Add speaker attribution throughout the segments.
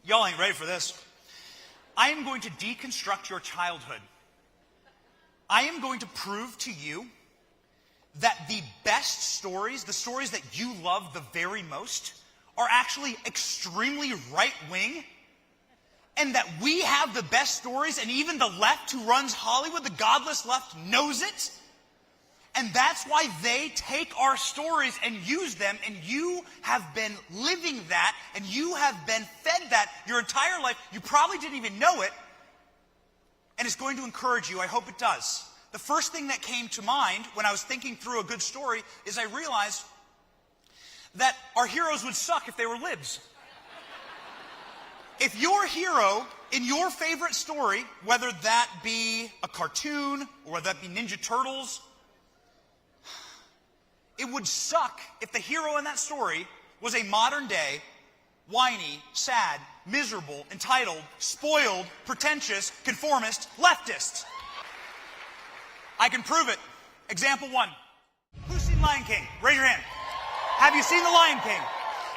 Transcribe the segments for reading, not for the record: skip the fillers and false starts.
Speaker 1: Y'all ain't ready for this. I am going to deconstruct your childhood. I am going to prove to you that the best stories, the stories that you love the very most, are actually extremely right-wing, and that we have the best stories, and even the left who runs Hollywood, the godless left, knows it. And that's why they take our stories and use them, and you have been living that, and you have been fed that your entire life. You probably didn't even know it, and it's going to encourage you. I hope it does. The first thing that came to mind when I was thinking through a good story is I realized that our heroes would suck if they were libs. If your hero in your favorite story, whether that be a cartoon or whether that be Ninja Turtles, it would suck if the hero in that story was a modern day, whiny, sad, miserable, entitled, spoiled, pretentious, conformist, leftist. I can prove it. Example 1. Who's seen Lion King? Raise your hand. Have you seen The Lion King?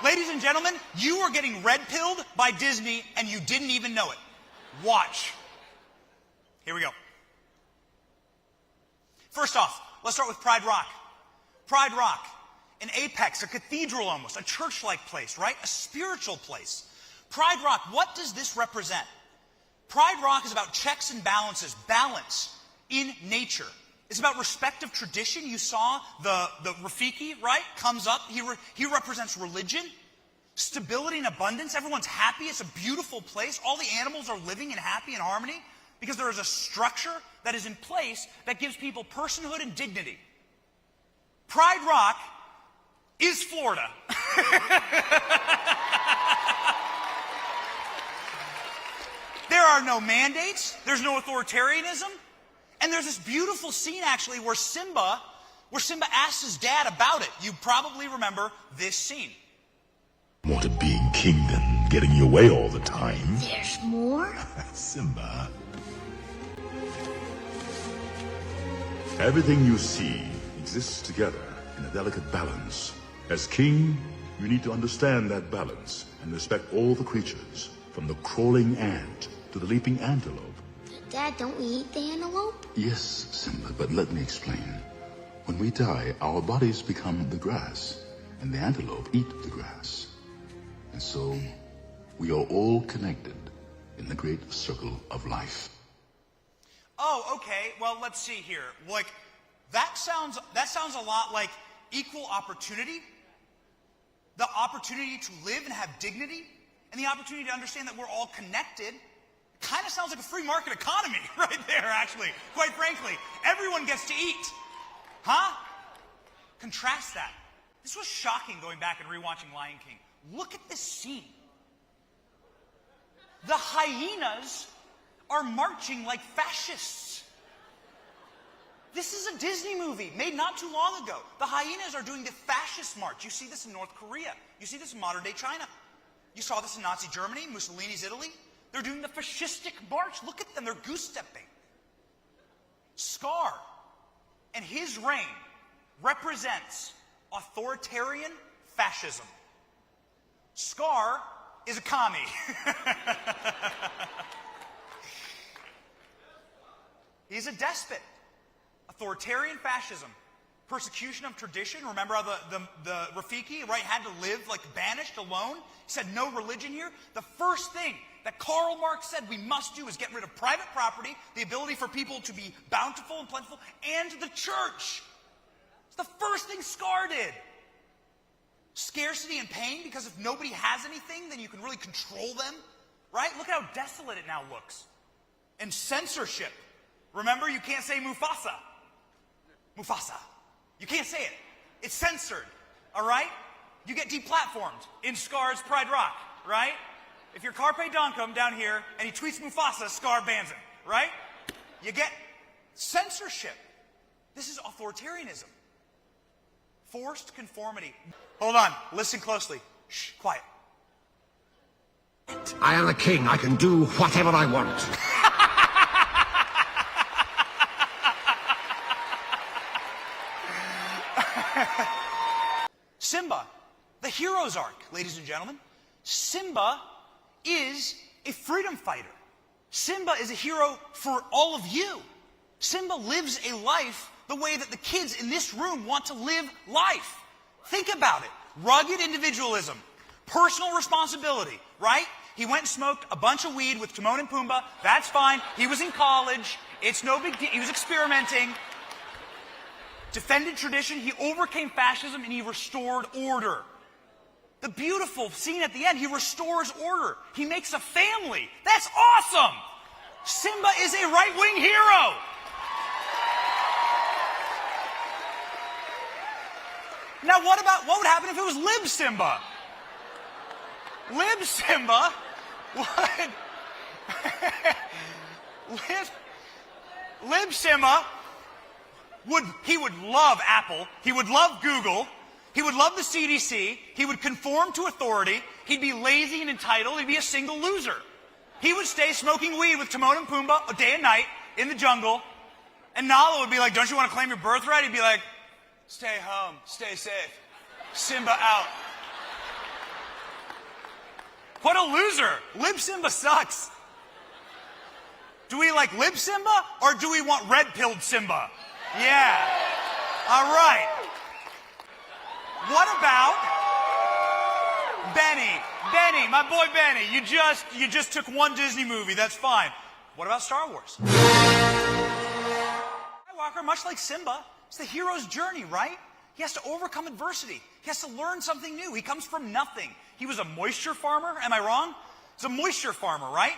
Speaker 1: Ladies and gentlemen, you are getting red-pilled by Disney and you didn't even know it. Watch. Here we go. First off, let's start with Pride Rock. Pride Rock, an apex, a cathedral almost, a church-like place, right? A spiritual place. Pride Rock, what does this represent? Pride Rock is about checks and balances, balance in nature. It's about respect of tradition. You saw the Rafiki, right? Comes up. He represents religion, stability and abundance. Everyone's happy. It's a beautiful place. All the animals are living in happy and harmony because there is a structure that is in place that gives people personhood and dignity. Pride Rock is Florida. There are no mandates. There's no authoritarianism. And there's this beautiful scene, actually, where Simba asks his dad about it. You probably remember this scene.
Speaker 2: Want a big kingdom getting your way all the time?
Speaker 3: There's more?
Speaker 2: Simba. Everything you see exists together in a delicate balance. As king, you need to understand that balance and respect all the creatures, from the crawling ant to the leaping antelope.
Speaker 3: Dad, don't we eat the antelope?
Speaker 2: Yes, Simba, but let me explain. When we die, our bodies become the grass, and the antelope eat the grass. And so, we are all connected in the great circle of life.
Speaker 1: Oh, okay. Well, let's see here. Like, that sounds a lot like equal opportunity, the opportunity to live and have dignity, and the opportunity to understand that we're all connected. Kind of sounds like a free market economy right there, actually, quite frankly. Everyone gets to eat. Huh? Contrast that. This was shocking going back and rewatching Lion King. Look at this scene. The hyenas are marching like fascists. This is a Disney movie made not too long ago. The hyenas are doing the fascist march. You see this in North Korea. You see this in modern-day China. You saw this in Nazi Germany, Mussolini's Italy. They're doing the fascistic march. Look at them. They're goose-stepping. Scar and his reign represents authoritarian fascism. Scar is a commie. He's a despot. Authoritarian fascism. Persecution of tradition. Remember how the Rafiki, right, had to live like banished, alone? He said no religion here. The first thing that Karl Marx said we must do is get rid of private property, the ability for people to be bountiful and plentiful, and the church. It's the first thing Scar did. Scarcity and pain, because if nobody has anything, then you can really control them, right? Look at how desolate it now looks. And censorship. Remember, you can't say Mufasa. Mufasa. You can't say it. It's censored, all right? You get deplatformed in Scar's Pride Rock, right? If you're Carpe Donkum down here and he tweets Mufasa, Scar bans him, right? You get censorship. This is authoritarianism. Forced conformity. Hold on. Listen closely. Shh, quiet.
Speaker 4: I am a king. I can do whatever I want.
Speaker 1: Simba, the hero's arc, ladies and gentlemen. Simba is a freedom fighter. Simba is a hero for all of you. Simba lives a life the way that the kids in this room want to live life. Think about it. Rugged individualism. Personal responsibility, right? He went and smoked a bunch of weed with Timon and Pumbaa. That's fine. He was in college. It's no big deal. He was experimenting. Defended tradition. He overcame fascism and he restored order. The beautiful scene at the end, he restores order. He makes a family. That's awesome! Simba is a right-wing hero! Now what would happen if it was Lib Simba? Lib Simba would... Lib Simba he would love Apple. He would love Google. He would love the CDC. He would conform to authority. He'd be lazy and entitled. He'd be a single loser. He would stay smoking weed with Timon and Pumbaa day and night in the jungle. And Nala would be like, don't you want to claim your birthright? He'd be like, stay home, stay safe. Simba out. What a loser. Lib Simba sucks. Do we like Lib Simba or do we want red-pilled Simba? Yeah. All right. What about Benny? Benny, my boy Benny. You just took one Disney movie. That's fine. What about Star Wars? Skywalker, much like Simba, it's the hero's journey, right? He has to overcome adversity. He has to learn something new. He comes from nothing. He was a moisture farmer. Am I wrong? He's a moisture farmer, right?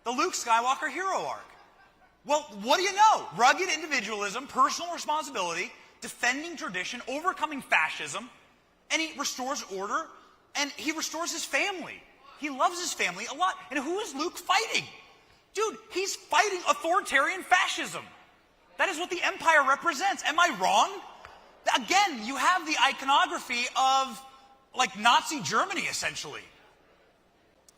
Speaker 1: The Luke Skywalker hero arc. Well, what do you know? Rugged individualism, personal responsibility, defending tradition, overcoming fascism, and he restores order, and he restores his family. He loves his family a lot. And who is Luke fighting? Dude, he's fighting authoritarian fascism. That is what the Empire represents. Am I wrong? Again, you have the iconography of, like, Nazi Germany, essentially.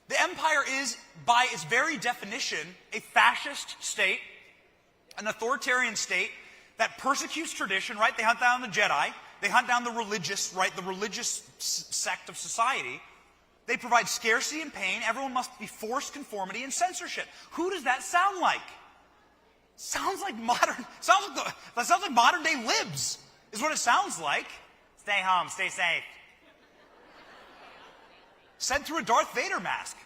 Speaker 1: The Empire is, by its very definition, a fascist state, an authoritarian state that persecutes tradition, right? They hunt down the Jedi. They hunt down the religious, right? The religious sect of society. They provide scarcity and pain. Everyone must be forced conformity and censorship. Who does that sound like? Sounds like modern day libs, is what it sounds like. Stay home, stay safe. Said through a Darth Vader mask.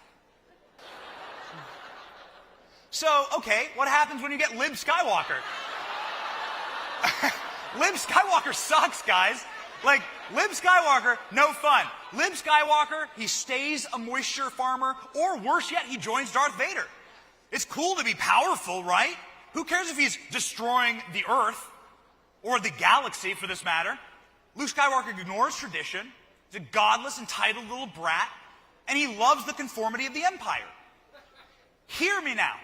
Speaker 1: So, okay, what happens when you get Lib Skywalker? Lib Skywalker sucks, guys. Like, Lib Skywalker, no fun. Lib Skywalker, he stays a moisture farmer, or worse yet, he joins Darth Vader. It's cool to be powerful, right? Who cares if he's destroying the Earth, or the galaxy for this matter? Luke Skywalker ignores tradition. He's a godless, entitled little brat, and he loves the conformity of the Empire. Hear me now.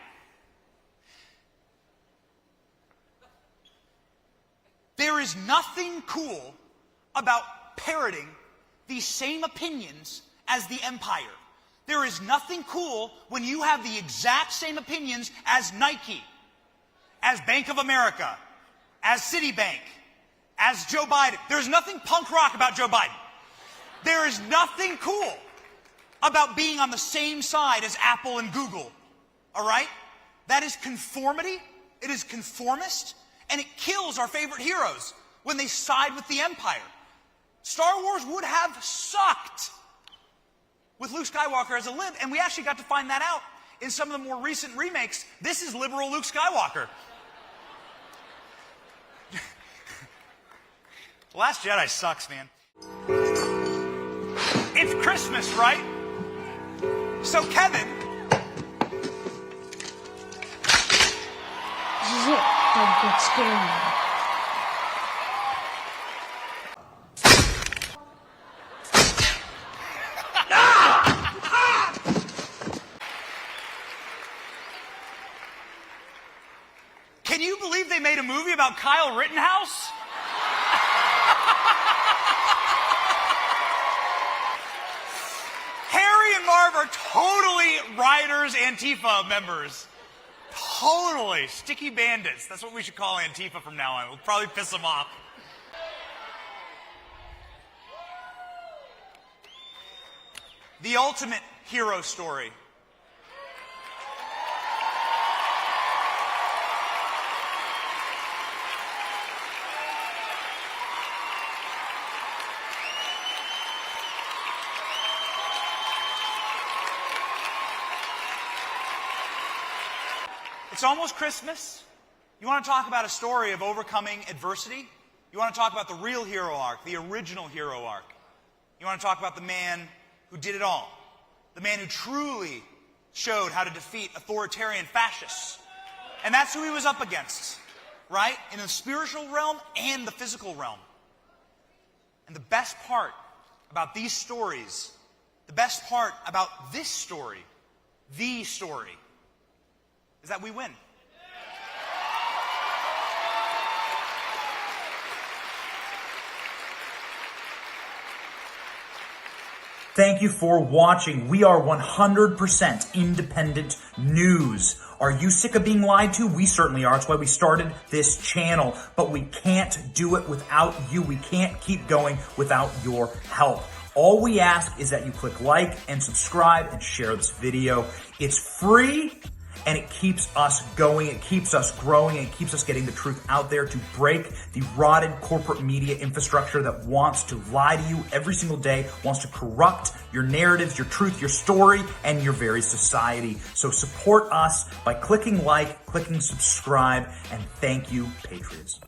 Speaker 1: There is nothing cool about parroting these same opinions as the Empire. There is nothing cool when you have the exact same opinions as Nike, as Bank of America, as Citibank, as Joe Biden. There's nothing punk rock about Joe Biden. There is nothing cool about being on the same side as Apple and Google. All right? That is conformity. It is conformist. And it kills our favorite heroes when they side with the Empire. Star Wars would have sucked with Luke Skywalker as a lib, and we actually got to find that out in some of the more recent remakes. This is liberal Luke Skywalker. The Last Jedi sucks, man. It's Christmas, right? So Kevin...
Speaker 3: This is it. Don't get scared.
Speaker 1: Can you believe they made a movie about Kyle Rittenhouse? Harry and Marv are totally Rioters Antifa members. Totally. Sticky bandits. That's what we should call Antifa from now on. We'll probably piss them off. The ultimate hero story. It's almost Christmas. You want to talk about a story of overcoming adversity? You want to talk about the real hero arc, the original hero arc. You want to talk about the man who did it all. The man who truly showed how to defeat authoritarian fascists. And that's who he was up against, right? In the spiritual realm and the physical realm. And the best part about these stories, the best part about this story, the story, is that we win.
Speaker 5: Thank you for watching. We are 100% independent news. Are you sick of being lied to? We certainly are. That's why we started this channel. But we can't do it without you. We can't keep going without your help. All we ask is that you click like and subscribe and share this video. It's free. And it keeps us going, it keeps us growing, and it keeps us getting the truth out there to break the rotted corporate media infrastructure that wants to lie to you every single day, wants to corrupt your narratives, your truth, your story, and your very society. So support us by clicking like, clicking subscribe, and thank you, Patriots.